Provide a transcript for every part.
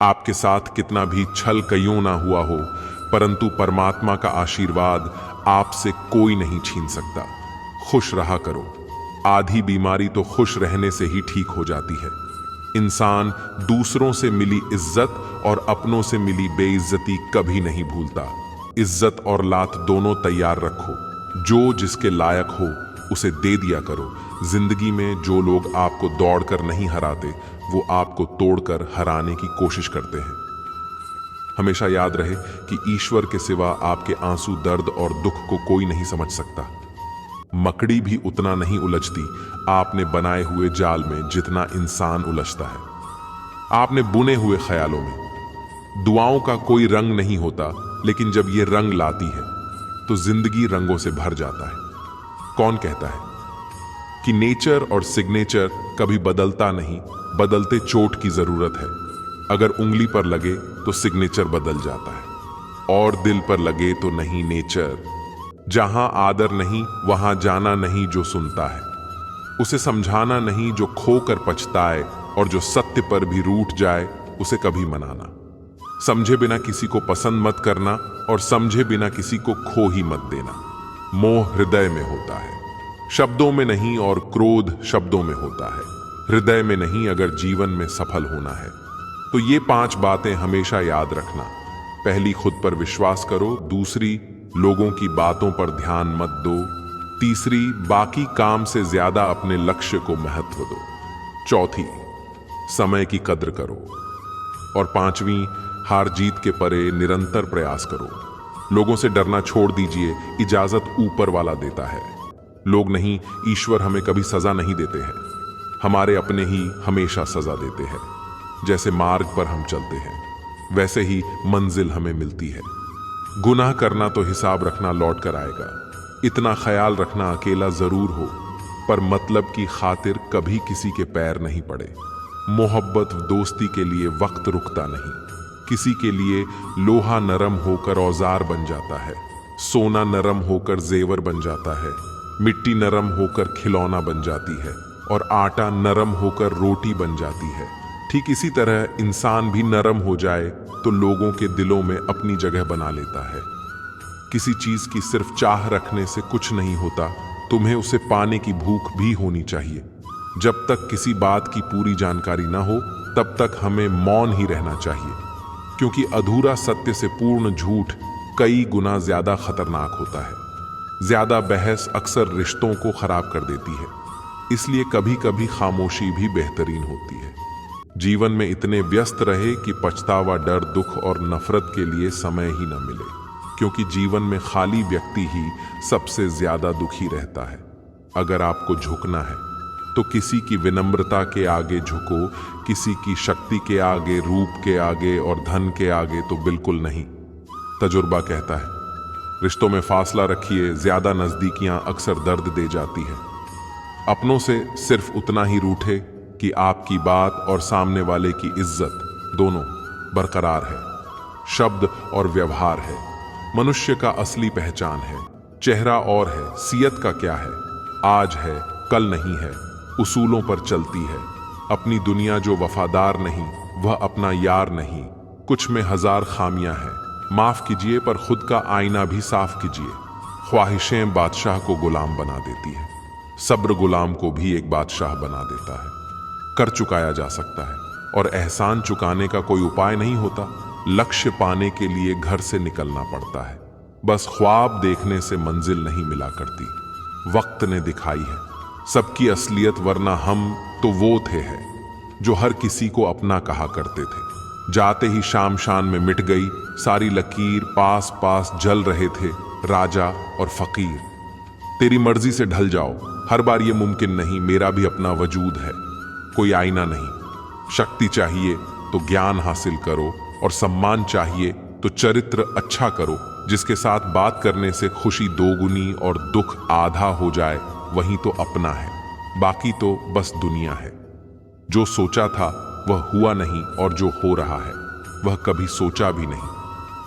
आपके साथ कितना भी छल कयूं ना हुआ हो, परंतु परमात्मा का आशीर्वाद आपसे कोई नहीं छीन सकता। खुश रहा करो। आधी बीमारी तो खुश रहने से ही ठीक हो जाती है। इंसान दूसरों से मिली इज्जत और अपनों से मिली बेइज्जती कभी नहीं भूलता। इज्जत और लात दोनों तैयार रखो। जो जिसके लायक हो उसे दे दिया करो। जिंदगी में जो लोग आपको दौड़कर नहीं हराते, वो आपको तोड़कर हराने की कोशिश करते हैं। हमेशा याद रहे कि ईश्वर के सिवा आपके आंसू, दर्द और दुख को कोई नहीं समझ सकता। मकड़ी भी उतना नहीं उलझती आपने बनाए हुए जाल में जितना इंसान उलझता है। आपने बुने हुए ख्यालों में। दुआओं का कोई रंग नहीं होता, लेकिन जब ये रंग लाती है तो जिंदगी रंगों से भर जाता है। कौन कहता है कि नेचर और सिग्नेचर कभी बदलता नहीं, बदलते चोट की जरूरत है। अगर उंगली पर लगे तो सिग्नेचर बदल जाता है, और दिल पर लगे तो नहीं नेचर। जहां आदर नहीं वहां जाना नहीं जो सुनता है। उसे समझाना नहीं जो खोकर पछताए, और जो सत्य पर भी रूठ जाए उसे कभी मनाना। समझे बिना किसी को पसंद मत करना, और समझे बिना किसी को खो ही मत देना। मोह हृदय में होता है, शब्दों में नहीं, और क्रोध शब्दों में होता है, हृदय में नहीं। अगर जीवन में सफल होना है तो ये 5 बातें हमेशा याद रखना। पहली, खुद पर विश्वास करो। दूसरी, लोगों की बातों पर ध्यान मत दो। तीसरी, बाकी काम से ज्यादा अपने लक्ष्य को महत्व दो। चौथी, समय की कद्र करो। और 5वीं, हार जीत के परे निरंतर प्रयास करो। लोगों से डरना छोड़ दीजिए, इजाजत ऊपर वाला देता है। लोग नहीं, ईश्वर हमें कभी सजा नहीं देते हैं। हमारे अपने ही हमेशा सजा देते हैं। जैसे मार्ग पर हम चलते हैं, वैसे ही मंजिल हमें मिलती है। गुनाह करना तो हिसाब रखना लौट कर आएगा। इतना ख्याल रखना, अकेला जरूर हो पर मतलब की खातिर कभी किसी के पैर नहीं पड़े। मोहब्बत दोस्ती के लिए वक्त रुकता नहीं। किसी के लिए लोहा नरम होकर औजार बन जाता है, सोना नरम होकर जेवर बन जाता है, मिट्टी नरम होकर खिलौना बन जाती है, और आटा नरम होकर रोटी बन जाती है। ठीक इसी तरह इंसान भी नरम हो जाए तो लोगों के दिलों में अपनी जगह बना लेता है। किसी चीज की सिर्फ चाह रखने से कुछ नहीं होता, तुम्हें उसे पाने की भूख भी होनी चाहिए। जब तक किसी बात की पूरी जानकारी ना हो, तब तक हमें मौन ही रहना चाहिए, क्योंकि अधूरा सत्य से पूर्ण झूठ कई गुना ज्यादा खतरनाक होता है। ज्यादा बहस अक्सर रिश्तों को खराब कर देती है, इसलिए कभी कभी खामोशी भी बेहतरीन होती है। जीवन में इतने व्यस्त रहे कि पछतावा, डर, दुख और नफरत के लिए समय ही न मिले, क्योंकि जीवन में खाली व्यक्ति ही सबसे ज्यादा दुखी रहता है। अगर आपको झुकना है तो किसी की विनम्रता के आगे झुको, किसी की शक्ति के आगे, रूप के आगे और धन के आगे तो बिल्कुल नहीं। तजुर्बा कहता है, रिश्तों में फासला रखिए, ज्यादा नजदीकियां अक्सर दर्द दे जाती है। अपनों से सिर्फ उतना ही रूठे कि आपकी बात और सामने वाले की इज्जत दोनों बरकरार है। शब्द और व्यवहार है मनुष्य का असली पहचान है। चेहरा और है, सियत का क्या है। आज है, कल नहीं है, उसूलों पर चलती है। अपनी दुनिया जो वफादार नहीं, वह अपना यार नहीं। कुछ में 1000 खामियां हैं। माफ कीजिए पर खुद का आईना भी साफ कीजिए। ख्वाहिशें बादशाह को गुलाम बना देती है, सब्र गुलाम को भी एक बादशाह बना देता है। कर चुकाया जा सकता है, और एहसान चुकाने का कोई उपाय नहीं होता। लक्ष्य पाने के लिए घर से निकलना पड़ता है। बस ख्वाब देखने से मंजिल नहीं मिला करती, वक्त ने दिखाई है सबकी असलियत। वरना हम तो वो थे है जो हर किसी को अपना कहा करते थे। जाते ही शाम शान में मिट गई सारी लकीर। पास पास जल रहे थे राजा और फकीर। तेरी मर्जी से ढल जाओ, हर बार ये मुमकिन नहीं। मेरा भी अपना वजूद है, कोई आईना नहीं। शक्ति चाहिए तो ज्ञान हासिल करो, और सम्मान चाहिए तो चरित्र अच्छा करो। जिसके साथ बात करने से खुशी दोगुनी और दुख आधा हो जाए, वही तो अपना है। बाकी तो बस दुनिया है। जो सोचा था वह हुआ नहीं, और जो हो रहा है वह कभी सोचा भी नहीं।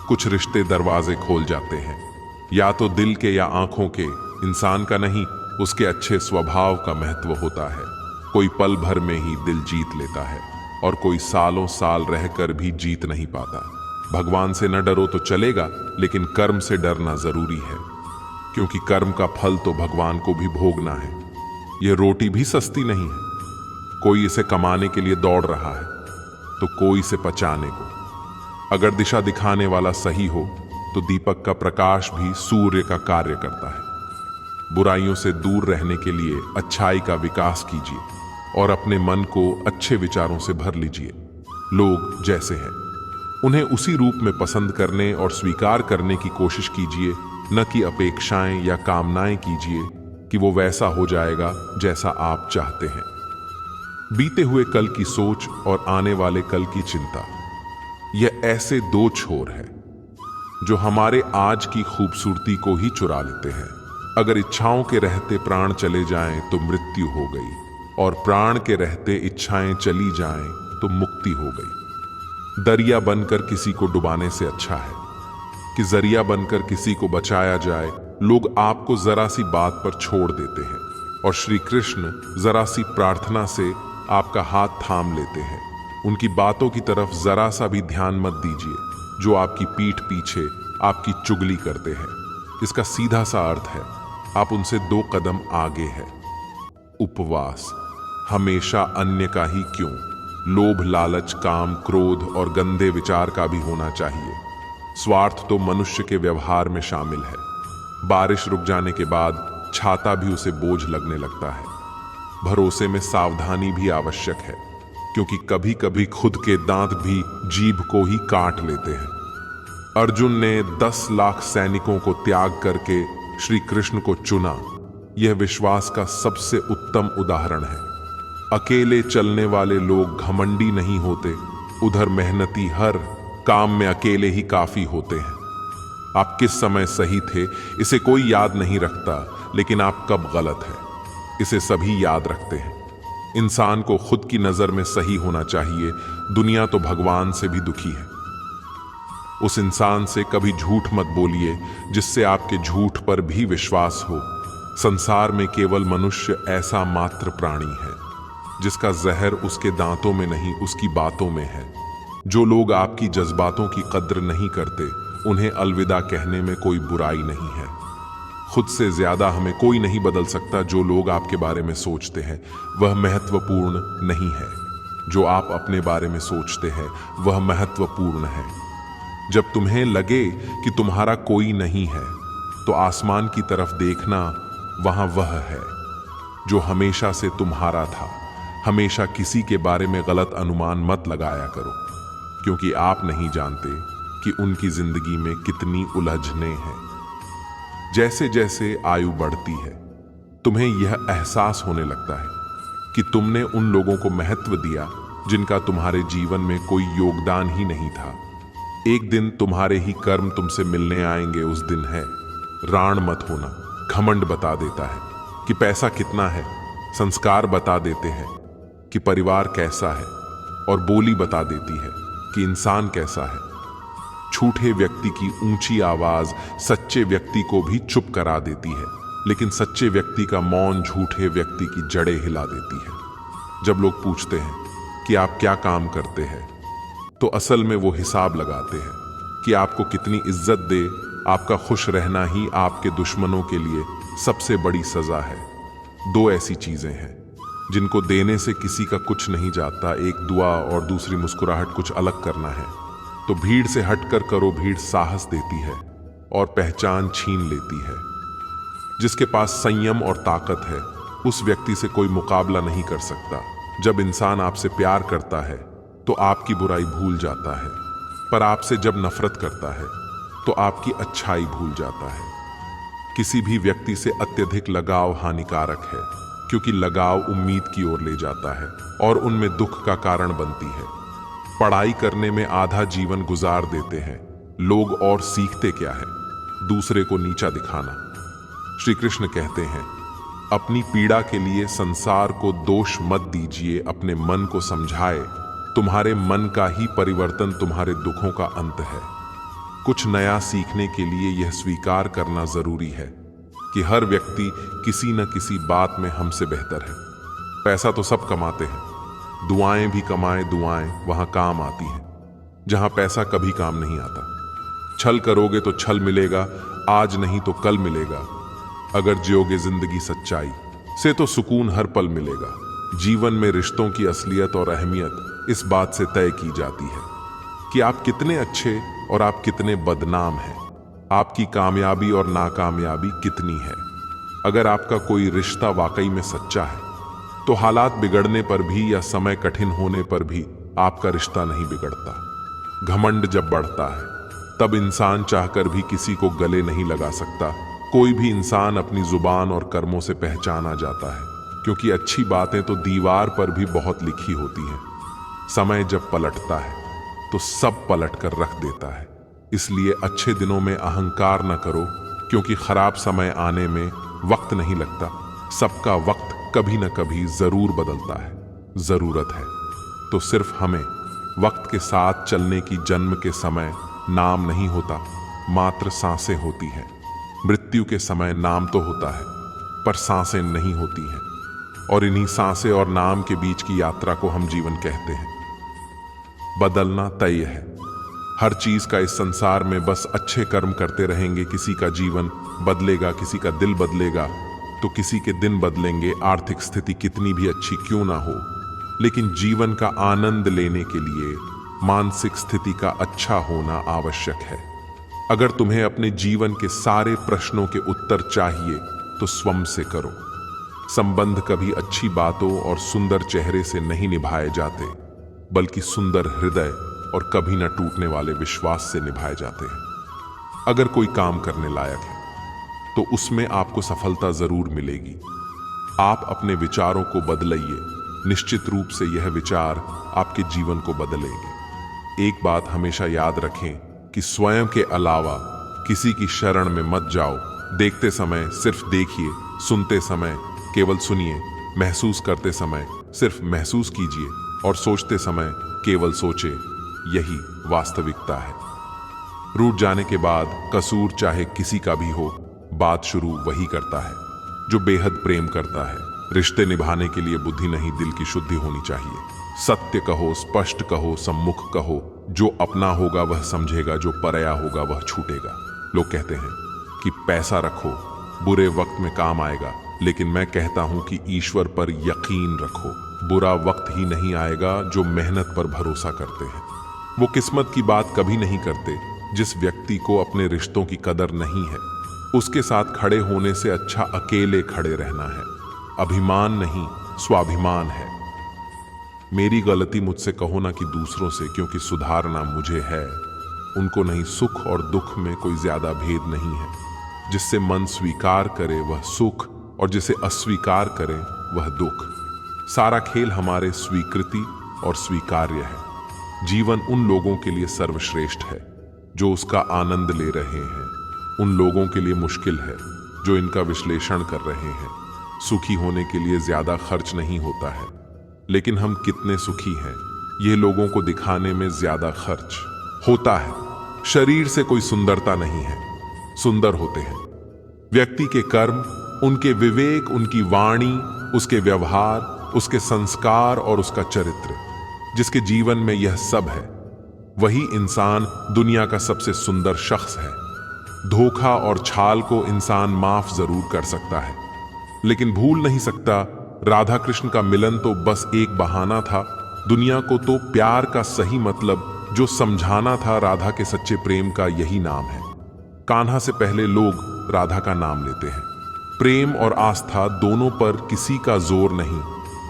कुछ रिश्ते दरवाजे खोल जाते हैं, या तो दिल के या आंखों के। इंसान का नहीं, उसके अच्छे स्वभाव का महत्व होता है। कोई पल भर में ही दिल जीत लेता है, और कोई सालों साल रहकर भी जीत नहीं पाता। भगवान से न डरो तो चलेगा, लेकिन कर्म से डरना जरूरी है, क्योंकि कर्म का फल तो भगवान को भी भोगना है। यह रोटी भी सस्ती नहीं है। कोई इसे कमाने के लिए दौड़ रहा है तो कोई इसे पचाने को। अगर दिशा दिखाने वाला सही हो तो दीपक का प्रकाश भी सूर्य का कार्य करता है। बुराइयों से दूर रहने के लिए अच्छाई का विकास कीजिए और अपने मन को अच्छे विचारों से भर लीजिए। लोग जैसे हैं उन्हें उसी रूप में पसंद करने और स्वीकार करने की कोशिश कीजिए, न कि अपेक्षाएं या कामनाएं कीजिए कि वो वैसा हो जाएगा जैसा आप चाहते हैं। बीते हुए कल की सोच और आने वाले कल की चिंता, यह ऐसे दो छोर हैं जो हमारे आज की खूबसूरती को ही चुरा लेते हैं। अगर इच्छाओं के रहते प्राण चले जाएं तो मृत्यु हो गई, और प्राण के रहते इच्छाएं चली जाएं तो मुक्ति हो गई। दरिया बनकर किसी को डुबाने से अच्छा है कि जरिया बनकर किसी को बचाया जाए। लोग आपको जरा सी बात पर छोड़ देते हैं और श्री कृष्ण जरा सी प्रार्थना से आपका हाथ थाम लेते हैं। उनकी बातों की तरफ जरा सा भी ध्यान मत दीजिए जो आपकी पीठ पीछे आपकी चुगली करते हैं। इसका सीधा सा अर्थ है आप उनसे 2 कदम आगे हैं। उपवास हमेशा अन्य का ही क्यों, लोभ लालच काम क्रोध और गंदे विचार का भी होना चाहिए। स्वार्थ तो मनुष्य के व्यवहार में शामिल है। बारिश रुक जाने के बाद छाता भी उसे बोझ लगने लगता है। भरोसे में सावधानी भी आवश्यक है, क्योंकि कभी कभी खुद के दांत भी जीभ को ही काट लेते हैं। अर्जुन ने 10 लाख सैनिकों को त्याग करके श्री कृष्ण को चुना। यह विश्वास का सबसे उत्तम उदाहरण है। अकेले चलने वाले लोग घमंडी नहीं होते, उधर मेहनती हर काम में अकेले ही काफी होते हैं। आप किस समय सही थे इसे कोई याद नहीं रखता, लेकिन आप कब गलत है इसे सभी याद रखते हैं। इंसान को खुद की नजर में सही होना चाहिए। दुनिया तो भगवान से भी दुखी है। उस इंसान से कभी झूठ मत बोलिए जिससे आपके झूठ पर भी विश्वास हो। संसार में केवल मनुष्य ऐसा मात्र प्राणी है जिसका जहर उसके दांतों में नहीं उसकी बातों में है। जो लोग आपकी जज्बातों की कद्र नहीं करते उन्हें अलविदा कहने में कोई बुराई नहीं है। खुद से ज्यादा हमें कोई नहीं बदल सकता। जो लोग आपके बारे में सोचते हैं वह महत्वपूर्ण नहीं है। जो आप अपने बारे में सोचते हैं वह महत्वपूर्ण है। जब तुम्हें लगे कि तुम्हारा कोई नहीं है तो आसमान की तरफ देखना, वहां वह है जो हमेशा से तुम्हारा था। हमेशा किसी के बारे में गलत अनुमान मत लगाया करो, क्योंकि आप नहीं जानते कि उनकी जिंदगी में कितनी उलझनें हैं। जैसे जैसे आयु बढ़ती है तुम्हें यह एहसास होने लगता है कि तुमने उन लोगों को महत्व दिया जिनका तुम्हारे जीवन में कोई योगदान ही नहीं था। एक दिन तुम्हारे ही कर्म तुमसे मिलने आएंगे, उस दिन है। राण मत होना। घमंड बता देता है कि पैसा कितना है, संस्कार बता देते हैं कि परिवार कैसा है, और बोली बता देती है कि इंसान कैसा है। झूठे व्यक्ति की ऊंची आवाज सच्चे व्यक्ति को भी चुप करा देती है, लेकिन सच्चे व्यक्ति का मौन झूठे व्यक्ति की जड़ें हिला देती है। जब लोग पूछते हैं कि आप क्या काम करते हैं तो असल में वो हिसाब लगाते हैं कि आपको कितनी इज्जत दे। आपका खुश रहना ही आपके दुश्मनों के लिए सबसे बड़ी सजा है। 2 ऐसी चीजें हैं जिनको देने से किसी का कुछ नहीं जाता, एक दुआ और दूसरी मुस्कुराहट। कुछ अलग करना है तो भीड़ से हटकर करो। भीड़ साहस देती है और पहचान छीन लेती है। जिसके पास संयम और ताकत है उस व्यक्ति से कोई मुकाबला नहीं कर सकता। जब इंसान आपसे प्यार करता है तो आपकी बुराई भूल जाता है, पर आपसे जब नफरत करता है तो आपकी अच्छाई भूल जाता है। किसी भी व्यक्ति से अत्यधिक लगाव हानिकारक है, क्योंकि लगाव उम्मीद की ओर ले जाता है और उनमें दुख का कारण बनती है। पढ़ाई करने में आधा जीवन गुजार देते हैं लोग, और सीखते क्या है? दूसरे को नीचा दिखाना। श्री कृष्ण कहते हैं, अपनी पीड़ा के लिए संसार को दोष मत दीजिए, अपने मन को समझाए। तुम्हारे मन का ही परिवर्तन तुम्हारे दुखों का अंत है। कुछ नया सीखने के लिए यह स्वीकार करना जरूरी है कि हर व्यक्ति किसी न किसी बात में हमसे बेहतर है। पैसा तो सब कमाते हैं, दुआएं भी कमाए दुआएं वहां काम आती हैं, जहां पैसा कभी काम नहीं आता। छल करोगे तो छल मिलेगा, आज नहीं तो कल मिलेगा। अगर जियोगे जिंदगी सच्चाई से तो सुकून हर पल मिलेगा। जीवन में रिश्तों की असलियत और अहमियत इस बात से तय की जाती है कि आप कितने अच्छे और आप कितने बदनाम हैं। आपकी कामयाबी और नाकामयाबी कितनी है। अगर आपका कोई रिश्ता वाकई में सच्चा है तो हालात बिगड़ने पर भी या समय कठिन होने पर भी आपका रिश्ता नहीं बिगड़ता। घमंड जब बढ़ता है तब इंसान चाहकर भी किसी को गले नहीं लगा सकता। कोई भी इंसान अपनी जुबान और कर्मों से पहचाना जाता है, क्योंकि अच्छी बातें तो दीवार पर भी बहुत लिखी होती हैं। समय जब पलटता है तो सब पलट कर रख देता है। इसलिए अच्छे दिनों में अहंकार न करो, क्योंकि खराब समय आने में वक्त नहीं लगता। सबका वक्त कभी न कभी जरूर बदलता है। जरूरत है तो सिर्फ हमें वक्त के साथ चलने की। जन्म के समय नाम नहीं होता, मात्र सांसें होती हैं। मृत्यु के समय नाम तो होता है पर सांसें नहीं होती हैं, और इन्हीं सांसें और नाम के बीच की यात्रा को हम जीवन कहते हैं। बदलना तय है हर चीज का। इस संसार में बस अच्छे कर्म करते रहेंगे। किसी का जीवन बदलेगा, किसी का दिल बदलेगा तो किसी के दिन बदलेंगे। आर्थिक स्थिति कितनी भी अच्छी क्यों ना हो, लेकिन जीवन का आनंद लेने के लिए मानसिक स्थिति का अच्छा होना आवश्यक है। अगर तुम्हें अपने जीवन के सारे प्रश्नों के उत्तर चाहिए तो स्वयं से करो। संबंध कभी अच्छी बातों और सुंदर चेहरे से नहीं निभाए जाते, बल्कि सुंदर हृदय और कभी न टूटने वाले विश्वास से निभाए जाते हैं। अगर कोई काम करने लायक है तो उसमें आपको सफलता जरूर मिलेगी। आप अपने विचारों को बदलिए, निश्चित रूप से यह विचार आपके जीवन को बदलेंगे। एक बात हमेशा याद रखें कि स्वयं के अलावा किसी की शरण में मत जाओ। देखते समय सिर्फ देखिए, सुनते समय केवल सुनिए, महसूस करते समय सिर्फ महसूस कीजिए और सोचते समय केवल सोचे। यही वास्तविकता है। रूठ जाने के बाद कसूर चाहे किसी का भी हो, बात शुरू वही करता है जो बेहद प्रेम करता है। रिश्ते निभाने के लिए बुद्धि नहीं, दिल की शुद्धि होनी चाहिए। सत्य कहो, स्पष्ट कहो, सम्मुख कहो। जो अपना होगा वह समझेगा, जो पराया होगा वह छूटेगा। लोग कहते हैं कि पैसा रखो, बुरे वक्त में काम आएगा, लेकिन मैं कहता हूं कि ईश्वर पर यकीन रखो। बुरा वक्त ही नहीं आएगा जो मेहनत पर भरोसा करते हैं। वो किस्मत की बात कभी नहीं करते। जिस व्यक्ति को अपने रिश्तों की कदर नहीं है, उसके साथ खड़े होने से अच्छा अकेले खड़े रहना है। अभिमान नहीं, स्वाभिमान है। मेरी गलती मुझसे कहो ना कि दूसरों से, क्योंकि सुधारना मुझे है। उनको नहीं, सुख और दुख में कोई ज्यादा भेद नहीं है। जिससे मन स्वीकार करे वह सुख, और जिसे अस्वीकार करे वह दुख। सारा खेल हमारे स्वीकृति और स्वीकार्य है। जीवन उन लोगों के लिए सर्वश्रेष्ठ है जो उसका आनंद ले रहे हैं। उन लोगों के लिए मुश्किल है जो इनका विश्लेषण कर रहे हैं। सुखी होने के लिए ज्यादा खर्च नहीं होता है, लेकिन हम कितने सुखी हैं यह लोगों को दिखाने में ज्यादा खर्च होता है। शरीर से कोई सुंदरता नहीं है, सुंदर होते हैं व्यक्ति के कर्म, उनके विवेक, उनकी वाणी, उसके व्यवहार, उसके संस्कार और उसका चरित्र। जिसके जीवन में यह सब है वही इंसान दुनिया का सबसे सुंदर शख्स है। धोखा और छाल को इंसान माफ जरूर कर सकता है, लेकिन भूल नहीं सकता राधा कृष्ण का मिलन तो बस एक बहाना था। दुनिया को तो प्यार का सही मतलब जो समझाना था, राधा के सच्चे प्रेम का यही नाम है। कान्हा से पहले लोग राधा का नाम लेते हैं। प्रेम और आस्था दोनों पर किसी का जोर नहीं।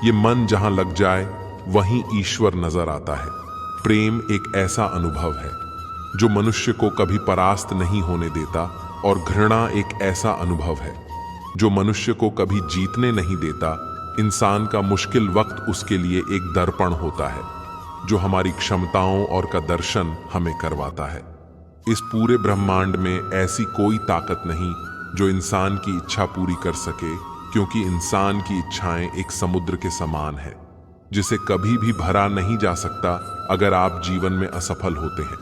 ये मन जहां लग जाए वहीं ईश्वर नजर आता है। प्रेम एक ऐसा अनुभव है जो मनुष्य को कभी परास्त नहीं होने देता, और घृणा एक ऐसा अनुभव है जो मनुष्य को कभी जीतने नहीं देता। इंसान का मुश्किल वक्त उसके लिए एक दर्पण होता है जो हमारी क्षमताओं और का दर्शन हमें करवाता है। इस पूरे ब्रह्मांड में ऐसी कोई ताकत नहीं जो इंसान की इच्छा पूरी कर सके, क्योंकि इंसान की इच्छाएं एक समुद्र के समान है जिसे कभी भी भरा नहीं जा सकता। अगर आप जीवन में असफल होते हैं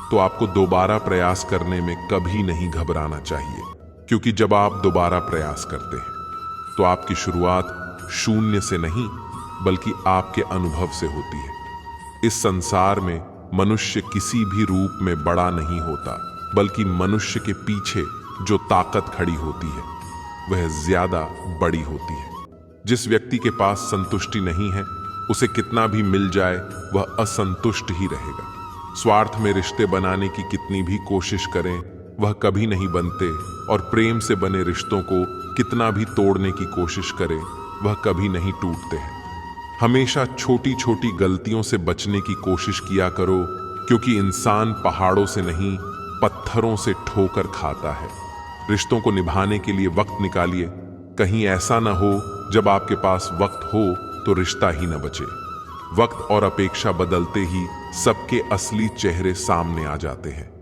तो आपको दोबारा प्रयास करने में कभी नहीं घबराना चाहिए, क्योंकि जब आप दोबारा प्रयास करते हैं तो आपकी शुरुआत शून्य से नहीं बल्कि आपके अनुभव से होती है। इस संसार में मनुष्य किसी भी रूप में बड़ा नहीं होता, बल्कि मनुष्य के पीछे जो ताकत खड़ी होती है वह ज्यादा बड़ी होती है। जिस व्यक्ति के पास संतुष्टि नहीं है, उसे कितना भी मिल जाए वह असंतुष्ट ही रहेगा। स्वार्थ में रिश्ते बनाने की कितनी भी कोशिश करें वह कभी नहीं बनते, और प्रेम से बने रिश्तों को कितना भी तोड़ने की कोशिश करें वह कभी नहीं टूटते हैं। हमेशा छोटी छोटी गलतियों से बचने की कोशिश किया करो, क्योंकि इंसान पहाड़ों से नहीं पत्थरों से ठोकर खाता है। रिश्तों को निभाने के लिए वक्त निकालिए। कहीं ऐसा ना हो जब आपके पास वक्त हो तो रिश्ता ही न बचे। वक्त और अपेक्षा बदलते ही सबके असली चेहरे सामने आ जाते हैं।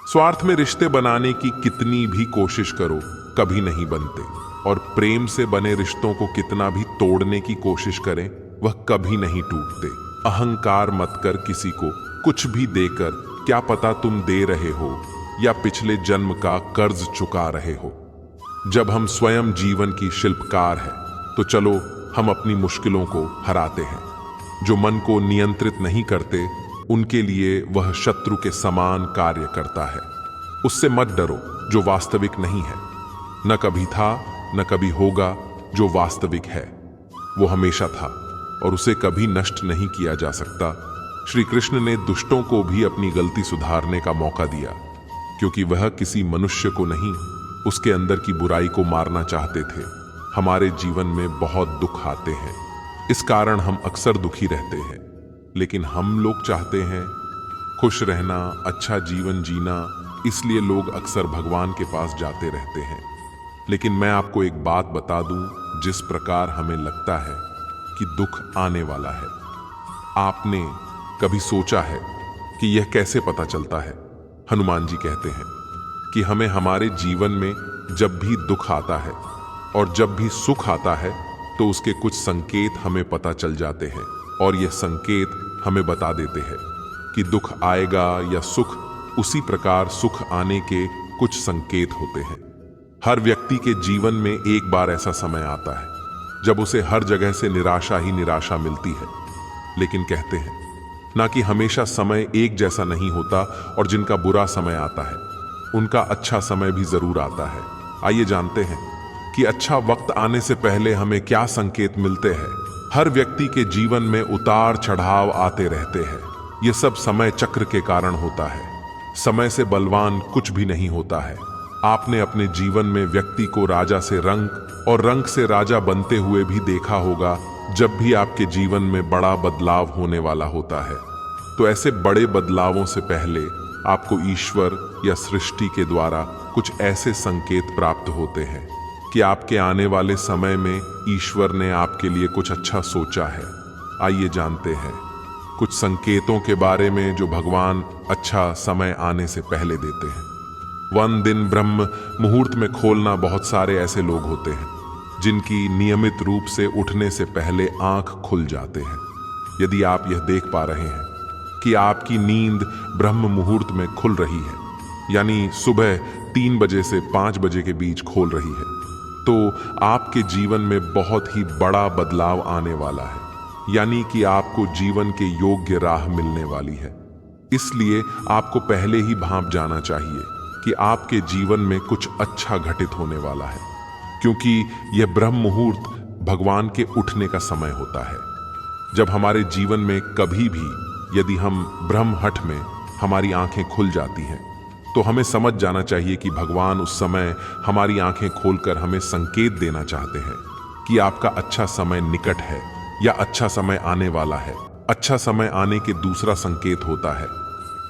स्वार्थ में रिश्ते बनाने की कितनी भी कोशिश करो कभी नहीं बनते, और प्रेम से बने रिश्तों को कितना भी तोड़ने की कोशिश करें वह कभी नहीं टूटते। अहंकार मत कर किसी को कुछ भी देकर, क्या पता तुम दे रहे हो या पिछले जन्म का कर्ज चुका रहे हो। जब हम स्वयं जीवन की शिल्पकार हैं तो चलो हम अपनी मुश्किलों को हराते हैं। जो मन को नियंत्रित नहीं करते उनके लिए वह शत्रु के समान कार्य करता है। उससे मत डरो जो वास्तविक नहीं है। न कभी था न कभी होगा। जो वास्तविक है वो हमेशा था और उसे कभी नष्ट नहीं किया जा सकता। श्री कृष्ण ने दुष्टों को भी अपनी गलती सुधारने का मौका दिया, क्योंकि वह किसी मनुष्य को नहीं, उसके अंदर की बुराई को मारना चाहते थे। हमारे जीवन में बहुत दुख आते हैं, इस कारण हम अक्सर दुखी रहते हैं, लेकिन हम लोग चाहते हैं खुश रहना, अच्छा जीवन जीना, इसलिए लोग अक्सर भगवान के पास जाते रहते हैं। लेकिन मैं आपको एक बात बता दूं, जिस प्रकार हमें लगता है कि दुख आने वाला है, आपने कभी सोचा है कि यह कैसे पता चलता है? हनुमान जी कहते हैं कि हमें हमारे जीवन में जब भी दुख आता है और जब भी सुख आता है तो उसके कुछ संकेत हमें पता चल जाते हैं, और यह संकेत हमें बता देते हैं कि दुख आएगा या सुख। उसी प्रकार सुख आने के कुछ संकेत होते हैं। हर व्यक्ति के जीवन में एक बार ऐसा समय आता है जब उसे हर जगह से निराशा ही निराशा मिलती है। लेकिन कहते हैं ना कि हमेशा समय एक जैसा नहीं होता, और जिनका बुरा समय आता है उनका अच्छा समय भी जरूर आता है। आइए जानते हैं कि अच्छा वक्त आने से पहले हमें क्या संकेत मिलते हैं। हर व्यक्ति के जीवन में उतार चढ़ाव आते रहते हैं। यह सब समय चक्र के कारण होता है। समय से बलवान कुछ भी नहीं होता है। आपने अपने जीवन में व्यक्ति को राजा से रंक और रंक से राजा बनते हुए भी देखा होगा। जब भी आपके जीवन में बड़ा बदलाव होने वाला होता है तो ऐसे बड़े बदलावों से पहले आपको ईश्वर या सृष्टि के द्वारा कुछ ऐसे संकेत प्राप्त होते हैं कि आपके आने वाले समय में ईश्वर ने आपके लिए कुछ अच्छा सोचा है। आइए जानते हैं कुछ संकेतों के बारे में जो भगवान अच्छा समय आने से पहले देते हैं। 1 दिन ब्रह्म मुहूर्त में खोलना। बहुत सारे ऐसे लोग होते हैं जिनकी नियमित रूप से उठने से पहले आंख खुल जाते हैं। यदि आप यह देख पा रहे हैं कि आपकी नींद ब्रह्म मुहूर्त में खुल रही है, यानी सुबह 3 बजे से 5 बजे के बीच खोल रही है, तो आपके जीवन में बहुत ही बड़ा बदलाव आने वाला है। यानी कि आपको जीवन के योग्य राह मिलने वाली है। इसलिए आपको पहले ही भांप जाना चाहिए कि आपके जीवन में कुछ अच्छा घटित होने वाला है, क्योंकि यह ब्रह्म मुहूर्त भगवान के उठने का समय होता है। जब हमारे जीवन में कभी भी यदि हम ब्रह्म हट में हमारी आंखें खुल जाती हैं तो हमें समझ जाना चाहिए कि भगवान उस समय हमारी आंखें खोलकर हमें संकेत देना चाहते हैं कि आपका अच्छा समय निकट है या अच्छा समय आने वाला है। अच्छा समय आने के दूसरा संकेत होता है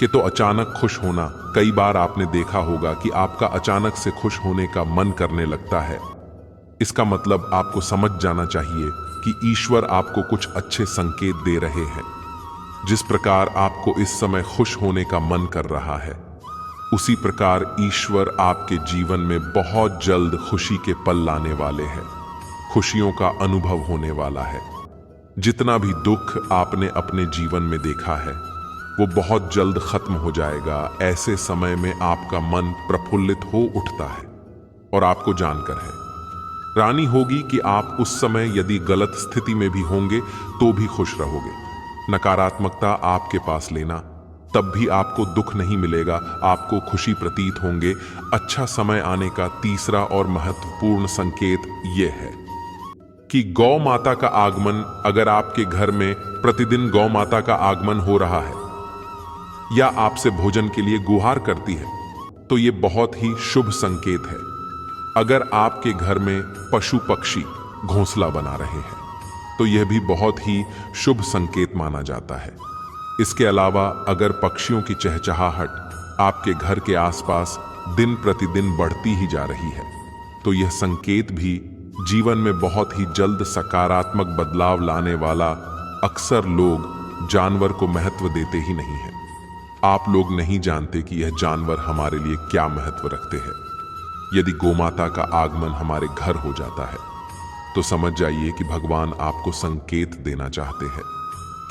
कि तो अचानक खुश होना। कई बार आपने देखा होगा कि आपका अचानक से खुश होने का मन करने लगता है। इसका मतलब आपको समझ जाना चाहिए कि ईश्वर आपको कुछ अच्छे संकेत दे रहे हैं। जिस प्रकार आपको इस समय खुश होने का मन कर रहा है, उसी प्रकार ईश्वर आपके जीवन में बहुत जल्द खुशी के पल लाने वाले हैं। खुशियों का अनुभव होने वाला है। जितना भी दुख आपने अपने जीवन में देखा है वो बहुत जल्द खत्म हो जाएगा। ऐसे समय में आपका मन प्रफुल्लित हो उठता है और आपको जानकर है रानी होगी कि आप उस समय यदि गलत स्थिति में भी होंगे तो भी खुश रहोगे। नकारात्मकता आपके पास लेना, तब भी आपको दुख नहीं मिलेगा, आपको खुशी प्रतीत होंगे। अच्छा समय आने का तीसरा और महत्वपूर्ण संकेत यह है कि गौ माता का आगमन। अगर आपके घर में प्रतिदिन गौ माता का आगमन हो रहा है या आपसे भोजन के लिए गुहार करती है तो ये बहुत ही शुभ संकेत है। अगर आपके घर में पशु पक्षी घोंसला बना रहे हैं तो यह भी बहुत ही शुभ संकेत माना जाता है। इसके अलावा अगर पक्षियों की चहचहाहट आपके घर के आसपास दिन प्रतिदिन बढ़ती ही जा रही है तो यह संकेत भी जीवन में बहुत ही जल्द सकारात्मक बदलाव लाने वाला। अक्सर लोग जानवर को महत्व देते ही नहीं हैं। आप लोग नहीं जानते कि यह जानवर हमारे लिए क्या महत्व रखते हैं। यदि गोमाता का आगमन हमारे घर हो जाता है तो समझ जाइए कि भगवान आपको संकेत देना चाहते हैं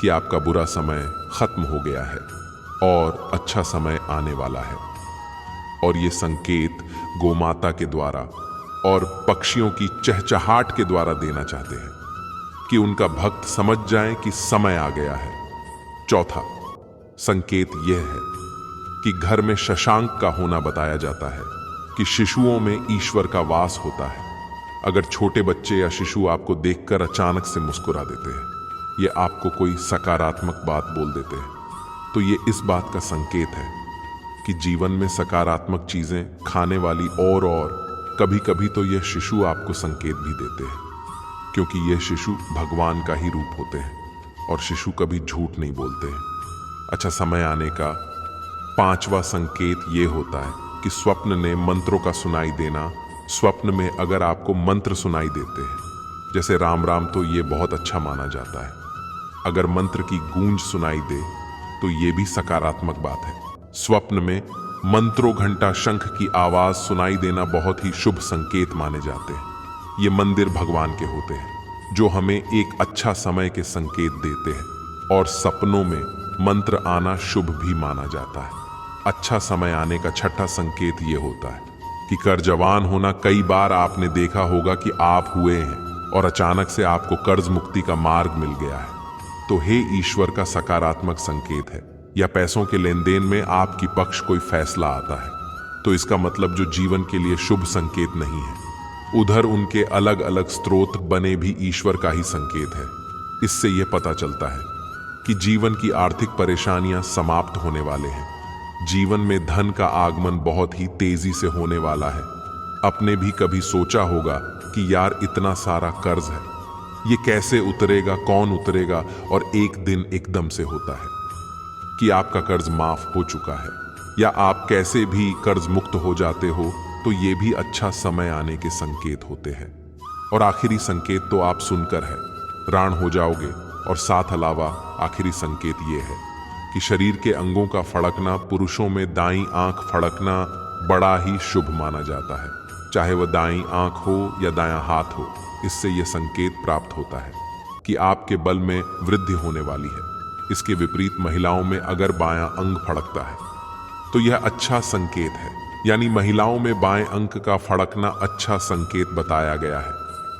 कि आपका बुरा समय खत्म हो गया है और अच्छा समय आने वाला है। और ये संकेत गोमाता के द्वारा और पक्षियों की चहचहाट के द्वारा देना चाहते हैं कि उनका भक्त समझ जाए कि समय आ गया है। चौथा संकेत यह है कि घर में शशांक का होना बताया जाता है कि शिशुओं में ईश्वर का वास होता है। अगर छोटे बच्चे या शिशु आपको देखकर अचानक से मुस्कुरा देते हैं, ये आपको कोई सकारात्मक बात बोल देते हैं, तो ये इस बात का संकेत है कि जीवन में सकारात्मक चीजें खाने वाली और कभी कभी तो यह शिशु आपको संकेत भी देते हैं, क्योंकि यह शिशु भगवान का ही रूप होते हैं और शिशु कभी झूठ नहीं बोलते हैं। अच्छा समय आने का पांचवा संकेत यह होता है कि स्वप्न ने मंत्रों का सुनाई देना। स्वप्न में अगर आपको मंत्र सुनाई देते हैं, जैसे राम राम, तो ये बहुत अच्छा माना जाता है। अगर मंत्र की गूंज सुनाई दे तो ये भी सकारात्मक बात है। स्वप्न में मंत्रों घंटा शंख की आवाज सुनाई देना बहुत ही शुभ संकेत माने जाते हैं। ये मंदिर भगवान के होते हैं जो हमें एक अच्छा समय के संकेत देते हैं और सपनों में मंत्र आना शुभ भी माना जाता है। अच्छा समय आने का छठा संकेत ये होता है कि कर्जवान होना। कई बार आपने देखा होगा कि आप हुए हैं और अचानक से आपको कर्ज मुक्ति का मार्ग मिल गया है, तो हे ईश्वर का सकारात्मक संकेत है। या पैसों के लेन देन में आपकी पक्ष कोई फैसला आता है तो इसका मतलब जो जीवन के लिए शुभ संकेत नहीं है, उधर उनके अलग अलग स्रोत बने भी ईश्वर का ही संकेत है। इससे यह पता चलता है कि जीवन की आर्थिक परेशानियां समाप्त होने वाले हैं। जीवन में धन का आगमन बहुत ही तेजी से होने वाला है। आपने भी कभी सोचा होगा कि यार इतना सारा कर्ज है, ये कैसे उतरेगा, कौन उतरेगा, और एक दिन एकदम से होता है कि आपका कर्ज माफ हो चुका है या आप कैसे भी कर्ज मुक्त हो जाते हो, तो ये भी अच्छा समय आने के संकेत होते हैं। और आखिरी संकेत तो आप सुनकर है राण हो जाओगे। और साथ अलावा आखिरी संकेत ये है कि शरीर के अंगों का फड़कना, पुरुषों में दाईं आंख फड़कना बड़ा ही शुभ माना जाता है, चाहे वह दाईं आंख हो या दायां हाथ हो। इससे यह संकेत प्राप्त होता है कि आपके बल में वृद्धि होने वाली है। इसके विपरीत महिलाओं में अगर बायां अंग फड़कता है तो यह अच्छा संकेत है। यानी महिलाओं में बाएं अंक का फड़कना अच्छा संकेत बताया गया है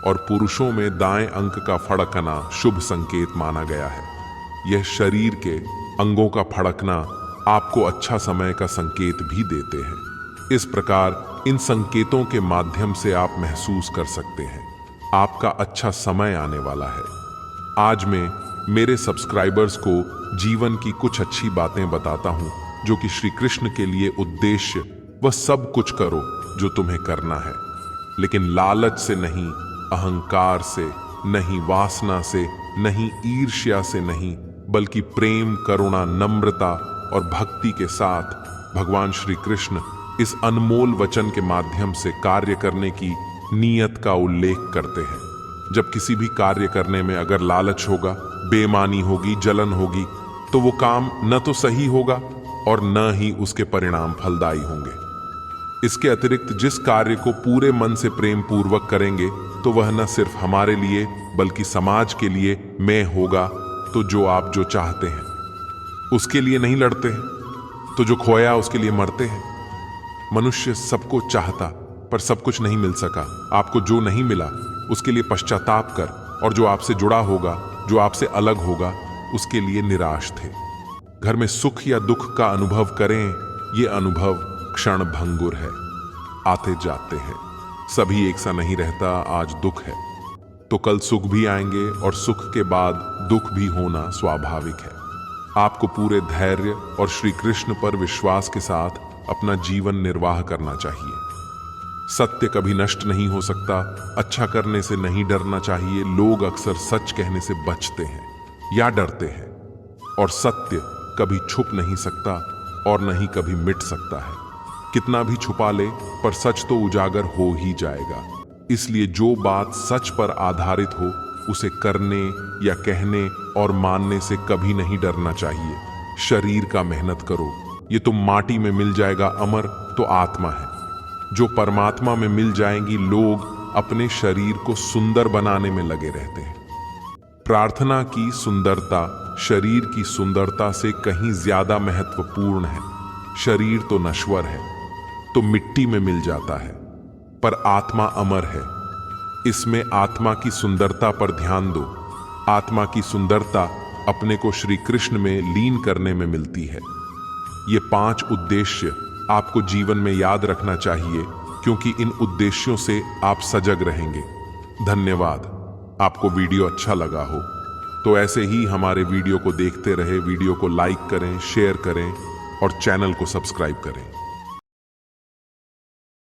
और पुरुषों में दाएं अंक का फड़कना शुभ संकेत माना गया है। यह शरीर के अंगों का फड़कना आपको अच्छा समय का संकेत भी देते हैं। इस प्रकार इन संकेतों के माध्यम से आप महसूस कर सकते हैं आपका अच्छा समय आने वाला है। आज मैं मेरे सब्सक्राइबर्स को जीवन की कुछ अच्छी बातें बताता हूं जो कि श्री कृष्ण के लिए उद्देश्य वह सब कुछ करो जो तुम्हें करना है, लेकिन लालच से नहीं, अहंकार से नहीं, वासना से नहीं, ईर्ष्या से नहीं, बल्कि प्रेम, करुणा, नम्रता और भक्ति के साथ भगवान श्री कृष्ण इस अनमोल वचन के माध्यम से कार्य करने की नीयत का उल्लेख करते हैं। जब किसी भी कार्य करने में अगर लालच होगा, बेईमानी होगी, जलन होगी, तो वो काम न तो सही होगा और न ही उसके परिणाम फलदायी होंगे। इसके अतिरिक्त जिस कार्य को पूरे मन से प्रेम पूर्वक करेंगे तो वह न सिर्फ हमारे लिए बल्कि समाज के लिए मैं होगा। तो जो आप जो चाहते हैं उसके लिए नहीं लड़ते हैं, तो जो खोया उसके लिए मरते हैं। मनुष्य सबको चाहता पर सब कुछ नहीं मिल सका। आपको जो नहीं मिला उसके लिए पश्चाताप कर, और जो आपसे जुड़ा होगा, जो आपसे अलग होगा, उसके लिए निराश थे। घर में सुख या दुख का अनुभव करें, ये अनुभव क्षण भंगुर है, आते जाते हैं। सभी एक सा नहीं रहता। आज दुख है तो कल सुख भी आएंगे, और सुख के बाद दुख भी होना स्वाभाविक है। आपको पूरे धैर्य और श्री कृष्ण पर विश्वास के साथ अपना जीवन निर्वाह करना चाहिए। सत्य कभी नष्ट नहीं हो सकता। अच्छा करने से नहीं डरना चाहिए। लोग अक्सर सच कहने से बचते हैं या डरते हैं, और सत्य कभी छुप नहीं सकता और नहीं कभी मिट सकता है। कितना भी छुपा ले, पर सच तो उजागर हो ही जाएगा। इसलिए जो बात सच पर आधारित हो, उसे करने या कहने और मानने से कभी नहीं डरना चाहिए। शरीर का मेहनत करो, ये तो माटी में मिल जाएगा, अमर तो आत्मा है जो परमात्मा में मिल जाएंगी। लोग अपने शरीर को सुंदर बनाने में लगे रहते हैं। प्रार्थना की सुंदरता शरीर की सुंदरता से कहीं ज्यादा महत्वपूर्ण है। शरीर तो नश्वर है, तो मिट्टी में मिल जाता है, पर आत्मा अमर है। इसमें आत्मा की सुंदरता पर ध्यान दो। आत्मा की सुंदरता अपने को श्री कृष्ण में लीन करने में मिलती है। ये 5 उद्देश्य आपको जीवन में याद रखना चाहिए, क्योंकि इन उद्देश्यों से आप सजग रहेंगे। धन्यवाद। आपको वीडियो अच्छा लगा हो तो ऐसे ही हमारे वीडियो को देखते रहे। वीडियो को लाइक करें, शेयर करें और चैनल को सब्सक्राइब करें।